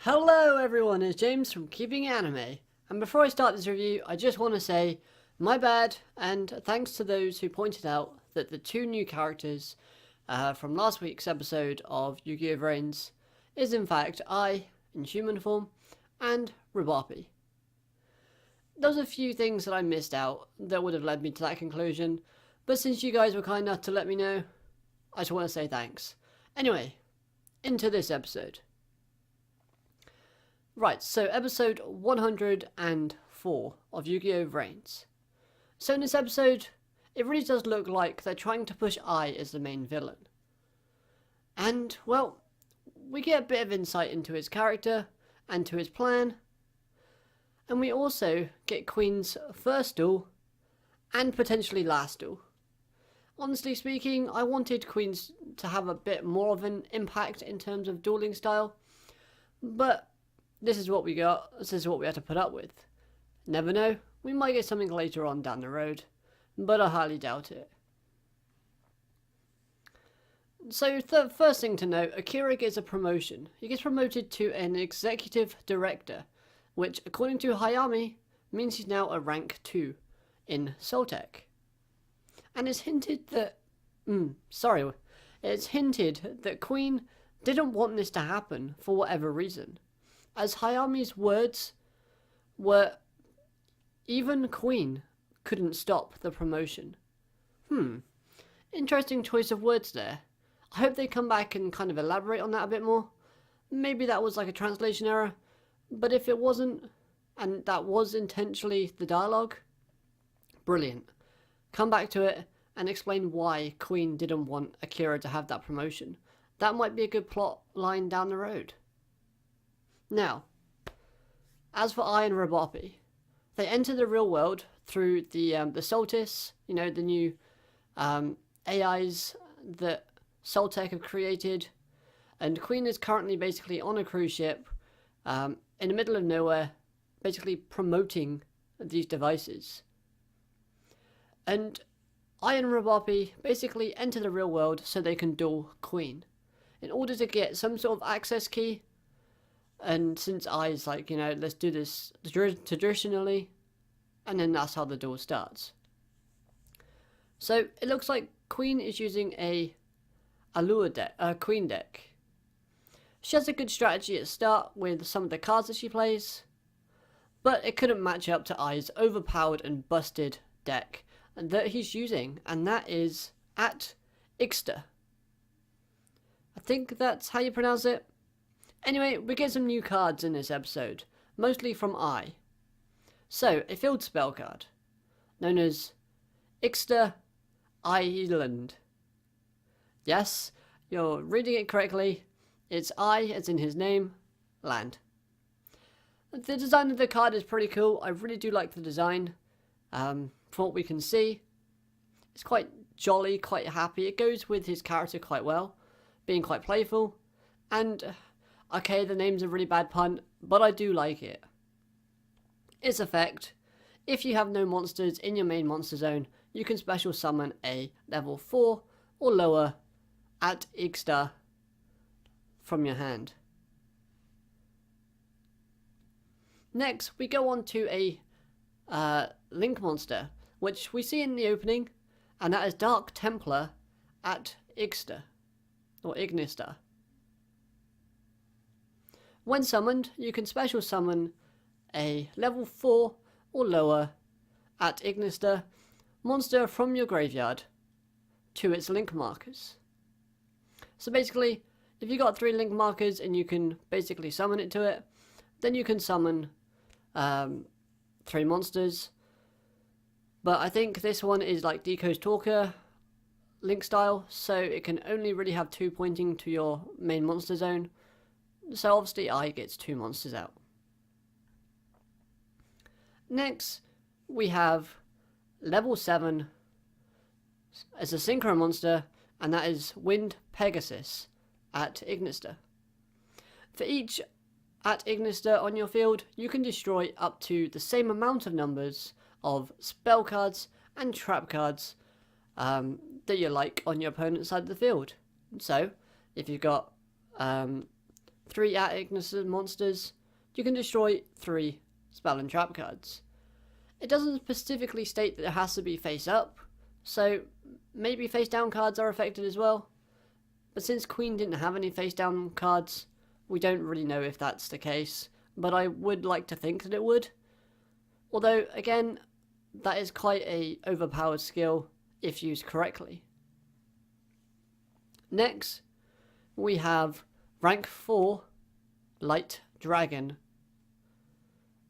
Hello everyone, it's James from Keeping Anime, and before I start this review, I just want to say my bad, and thanks to those who pointed out that the two new characters from last week's episode of YuGiOh VRAINS is in fact I in human form and Robbopi. There's a few things that I missed out that would have led me to that conclusion, but since you guys were kind enough to let me know, I just want to say thanks. Anyway, into this episode. Right, so episode 104 of YuGiOh VRAINS. So in this episode, it really does look like they're trying to push I as the main villain. And, well, we get a bit of insight into his character and to his plan. And we also get Queen's first duel and potentially last duel. Honestly speaking, I wanted Queen's to have a bit more of an impact in terms of dueling style, but this is what we got, this is what we had to put up with. Never know, we might get something later on down the road, but I highly doubt it. So the first thing to note, Akira gets a promotion. He gets promoted to an executive director, which according to Hayami means he's now a rank 2 in Soltech. And it's hinted that, it's hinted that Queen didn't want this to happen for whatever reason. As Hayami's words were, even Queen couldn't stop the promotion. Interesting choice of words there. I hope they come back and kind of elaborate on that a bit more. Maybe that was like a translation error, but if it wasn't, and that was intentionally the dialogue, brilliant. Come back to it and explain why Queen didn't want Akira to have that promotion. That might be a good plot line down the road. Now, as for I and Robbopi, they enter the real world through the Soltis, the new AIs that Soltech have created, and Queen is currently basically on a cruise ship in the middle of nowhere, basically promoting these devices. And I and Robbopi basically enter the real world so they can duel Queen in order to get some sort of access key. And since I's like, let's do this traditionally, and then that's how the duel starts. So it looks like Queen is using a Queen deck. She has a good strategy at start with some of the cards that she plays, but it couldn't match up to I's overpowered and busted deck that he's using, and that is at Ixter. I think that's how you pronounce it. Anyway, we get some new cards in this episode, mostly from I. So, a field spell card, known as Ixter Island. Yes, you're reading it correctly. It's I, as in his name, land. The design of the card is pretty cool. I really do like the design. From what we can see, it's quite jolly, quite happy. It goes with his character quite well, being quite playful, and okay, the name's a really bad pun, but I do like it. Its effect: if you have no monsters in your main monster zone, you can special summon a level 4 or lower at Ixter from your hand. Next, we go on to a Link monster, which we see in the opening, and that is Dark Templar at Ixter, or Ignister. When summoned, you can special summon a level 4 or lower at Ignister monster from your graveyard to its link markers. So basically, if you got 3 link markers and you can basically summon it to it, then you can summon 3 monsters. But I think this one is like Deco's Talker link style, so it can only really have 2 pointing to your main monster zone. So obviously I gets 2 monsters out. Next, we have level 7 as a synchro monster, and that is Wind Pegasus at Ignister. For each at Ignister on your field, you can destroy up to the same amount of numbers of spell cards and trap cards that you like on your opponent's side of the field. So, if you've got 3 at Ignis monsters, you can destroy 3 spell and trap cards. It doesn't specifically state that it has to be face up, so maybe face down cards are affected as well. But since Queen didn't have any face down cards, we don't really know if that's the case, but I would like to think that it would. Although, again, that is quite a overpowered skill if used correctly. Next, we have rank 4 Light Dragon.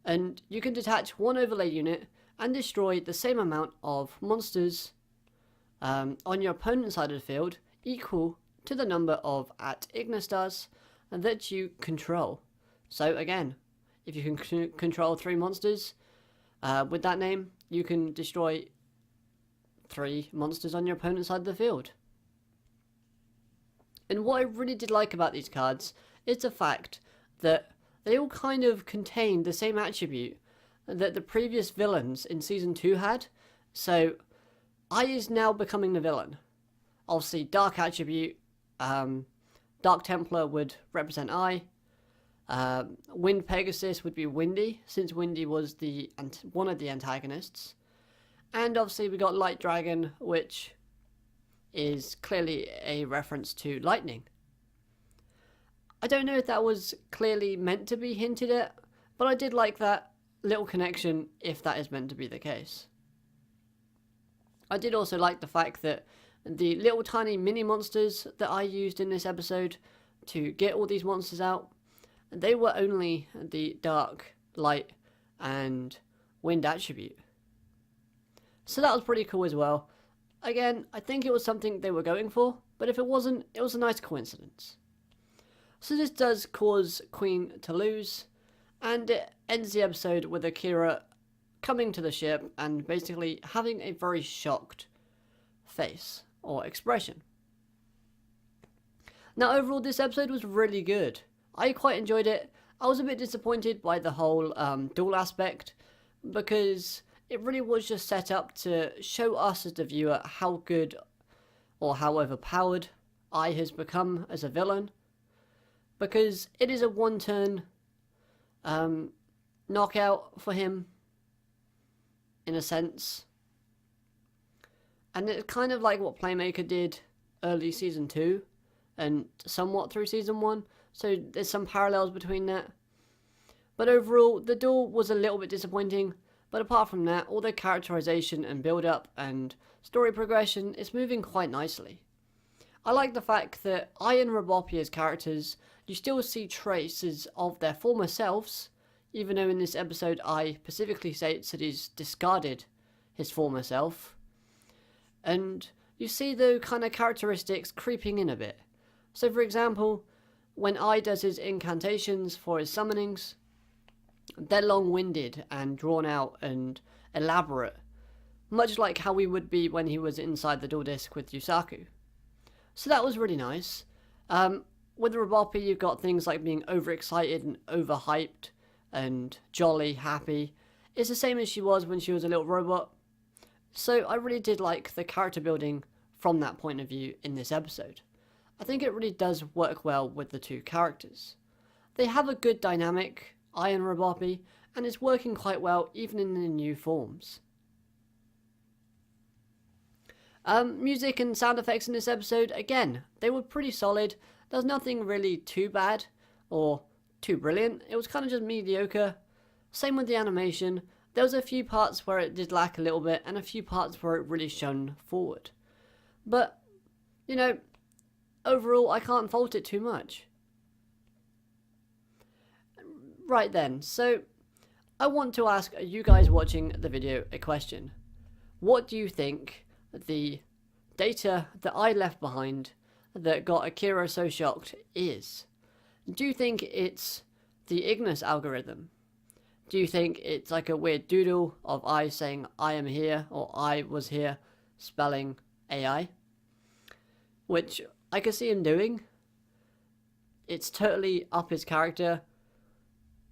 And you can detach 1 overlay unit and destroy the same amount of monsters on your opponent's side of the field equal to the number of at Ignis stars that you control. So again, if you can control 3 monsters with that name, you can destroy 3 monsters on your opponent's side of the field. And what I really did like about these cards is the fact that they all kind of contain the same attribute that the previous villains in Season 2 had. So, I is now becoming the villain. Obviously, Dark attribute, Dark Templar would represent I. Wind Pegasus would be Windy, since Windy was one of the antagonists. And obviously we got Light Dragon, which is clearly a reference to lightning. I don't know if that was clearly meant to be hinted at, but I did like that little connection if that is meant to be the case. I did also like the fact that the little tiny mini monsters that I used in this episode to get all these monsters out, they were only the Dark, Light, and Wind attribute. So that was pretty cool as well. Again, I think it was something they were going for, but if it wasn't, it was a nice coincidence. So this does cause Queen to lose, and it ends the episode with Akira coming to the ship and basically having a very shocked face or expression. Now overall this episode was really good. I quite enjoyed it. I was a bit disappointed by the whole duel aspect, because it really was just set up to show us as the viewer how good or how overpowered I has become as a villain, because it is a one-turn knockout for him, in a sense. And it's kind of like what Playmaker did early Season 2 and somewhat through Season 1, so there's some parallels between that. But overall, the duel was a little bit disappointing, but apart from that, all the characterization and build-up and story progression is moving quite nicely. I like the fact that I and Robbopi as characters, you still see traces of their former selves, even though in this episode I specifically states that he's discarded his former self. And you see the kind of characteristics creeping in a bit. So for example, when I does his incantations for his summonings, they're long-winded and drawn out and elaborate, much like how we would be when he was inside the duel disc with Yusaku. So that was really nice. With Robbopi, you've got things like being overexcited and overhyped and jolly, happy. It's the same as she was when she was a little robot. So I really did like the character building from that point of view in this episode. I think it really does work well with the two characters. They have a good dynamic, I and Robbopi, and it's working quite well even in the new forms. Music and sound effects in this episode, again, they were pretty solid. There's nothing really too bad or too brilliant. It was kind of just mediocre. Same with the animation. There was a few parts where it did lack a little bit and a few parts where it really shone forward. But, you know, overall I can't fault it too much. Right then, so I want to ask you guys watching the video a question. What do you think the data that I left behind that got Akira so shocked is? Do you think it's the Ignis algorithm? Do you think it's like a weird doodle of I saying I am here or I was here spelling AI? Which I could see him doing. It's totally up his character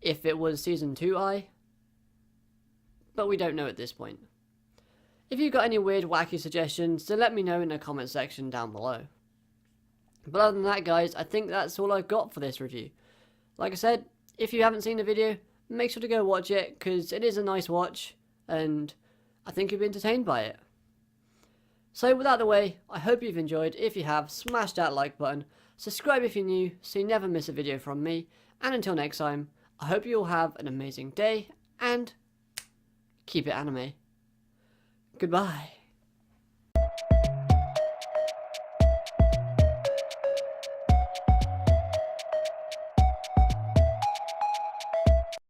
if it was Season 2 I. But we don't know at this point. If you've got any weird wacky suggestions, then let me know in the comment section down below. But other than that guys, I think that's all I've got for this review. Like I said, if you haven't seen the video, make sure to go watch it, because it is a nice watch, and I think you'll be entertained by it. So with that out of the way, I hope you've enjoyed. If you have, smash that like button, subscribe if you're new so you never miss a video from me, and until next time, I hope you all have an amazing day, and keep it anime. Goodbye.